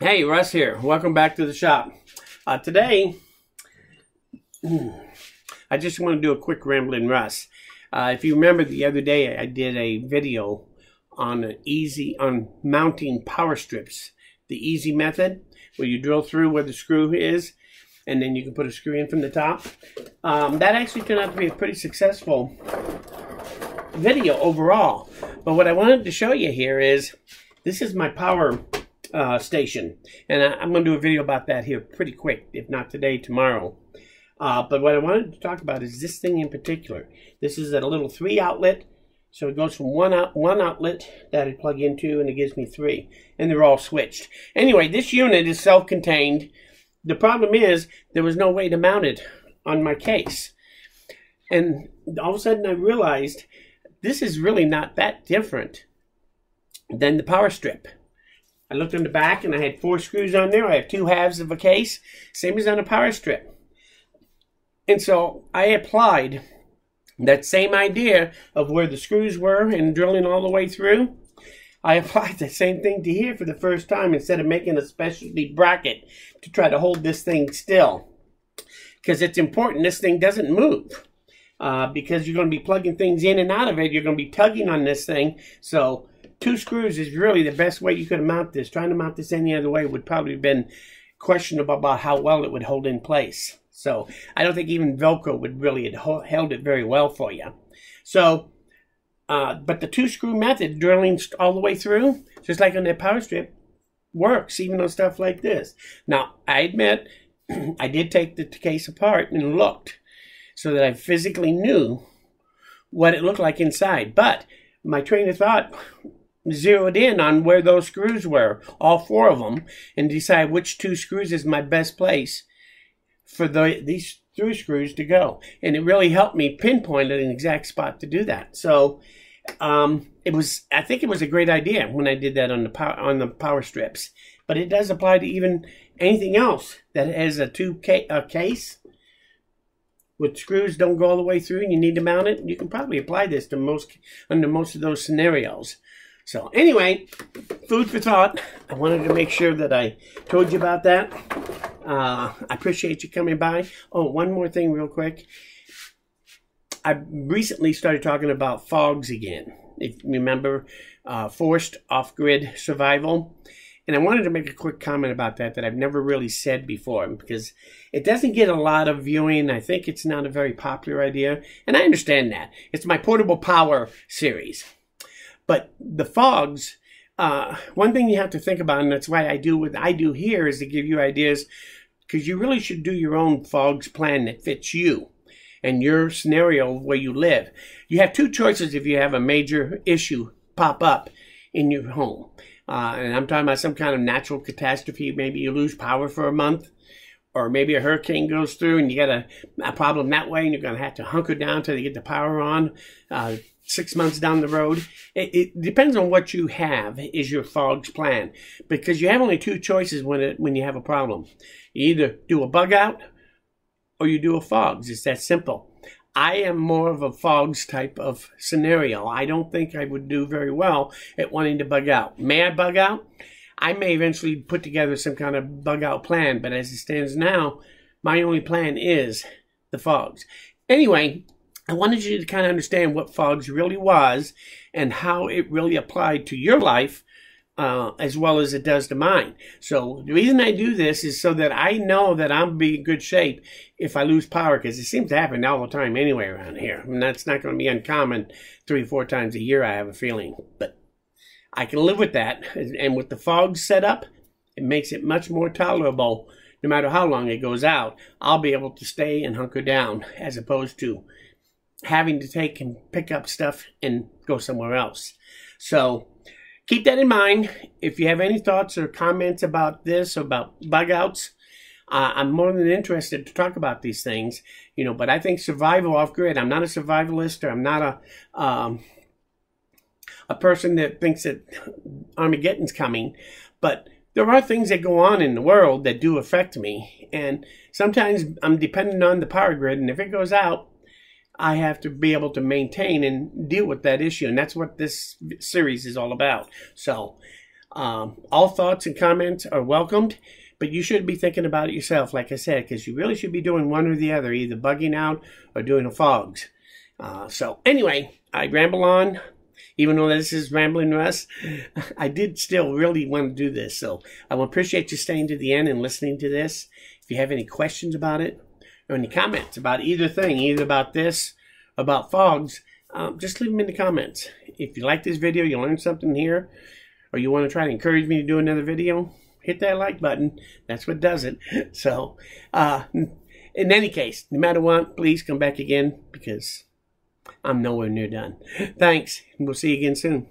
Hey, Russ here. Welcome back to the shop. Today, I just want to do a quick rambling Russ. If you remember the other day, I did a video on mounting power strips, the easy method, where you drill through where the screw is, and then you can put a screw in from the top. That actually turned out to be a pretty successful video overall. But what I wanted to show you here is, this is my power station, and I'm going to do a video about that here pretty quick, if not today, tomorrow. But what I wanted to talk about is this thing in particular. This is a little 3 outlet, so it goes from one outlet that I plug into, and it gives me 3, and they're all switched. Anyway, this unit is self-contained. The problem is there was no way to mount it on my case, and all of a sudden I realized this is really not that different than the power strip. I looked on the back and I had 4 screws on there. I have 2 halves of a case, same as on a power strip. And so I applied that same idea of where the screws were and drilling all the way through. I applied the same thing to here for the first time, instead of making a specialty bracket to try to hold this thing still. Because it's important this thing doesn't move. Because you're going to be plugging things in and out of it. You're going to be tugging on this thing. So 2 screws is really the best way you could mount this. Trying to mount this any other way would probably have been questionable about how well it would hold in place. So I don't think even Velcro would really have held it very well for you. So, but the 2 screw method, drilling all the way through, just like on that power strip, works even on stuff like this. Now, I admit, I did take the case apart and looked, so that I physically knew what it looked like inside. But my train of thought zeroed in on where those screws were, all 4 of them, and decide which 2 screws is my best place for these 3 screws to go. And it really helped me pinpoint an exact spot to do that. So I think it was a great idea when I did that on the power strips. But it does apply to even anything else that has a case with screws don't go all the way through and you need to mount it. You can probably apply this to under most of those scenarios. So anyway, food for thought. I wanted to make sure that I told you about that. I appreciate you coming by. Oh, one more thing real quick. I recently started talking about fogs again. If you remember, forced off-grid survival. And I wanted to make a quick comment about that I've never really said before, because it doesn't get a lot of viewing. I think it's not a very popular idea, and I understand that. It's my portable power series. But the fogs, one thing you have to think about, and that's why I do what I do here, is to give you ideas, because you really should do your own fogs plan that fits you and your scenario where you live. You have 2 choices if you have a major issue pop up in your home. And I'm talking about some kind of natural catastrophe. Maybe you lose power for a month, or maybe a hurricane goes through and you got a problem that way, and you're going to have to hunker down till they get the power on 6 months down the road. It depends on what you have is your fogs plan, because you have only 2 choices when you have a problem. You either do a bug out or you do a fogs. It's that simple. I am more of a fogs type of scenario. I don't think I would do very well at wanting to bug out. May I bug out? I may eventually put together some kind of bug out plan, but as it stands now, my only plan is the fogs. Anyway, I wanted you to kind of understand what fogs really was and how it really applied to your life, as well as it does to mine. So the reason I do this is so that I know that I'll be in good shape if I lose power, because it seems to happen all the time anyway around here. And that's not going to be uncommon 3 or 4 times a year, I have a feeling. But I can live with that. And with the fog set up, it makes it much more tolerable. No matter how long it goes out, I'll be able to stay and hunker down, as opposed to having to take and pick up stuff and go somewhere else. So keep that in mind. If you have any thoughts or comments about this, or about bug outs, I'm more than interested to talk about these things. But I think survival off-grid, I'm not a survivalist, or I'm not a person that thinks that Armageddon's coming. But there are things that go on in the world that do affect me. And sometimes I'm dependent on the power grid, and if it goes out, I have to be able to maintain and deal with that issue. And that's what this series is all about. So All thoughts and comments are welcomed, but you should be thinking about it yourself, like I said, because you really should be doing one or the other, either bugging out or doing a fogs. So anyway, I ramble on. Even though this is Rambling Russ, I did still really want to do this. So I will appreciate you staying to the end and listening to this. If you have any questions about it or any comments about either thing, either about this, about fogs, just leave them in the comments. If you like this video, you learned something here, or you want to try to encourage me to do another video, hit that like button. That's what does it. So in any case, no matter what, please come back again because I'm nowhere near done. Thanks, and we'll see you again soon.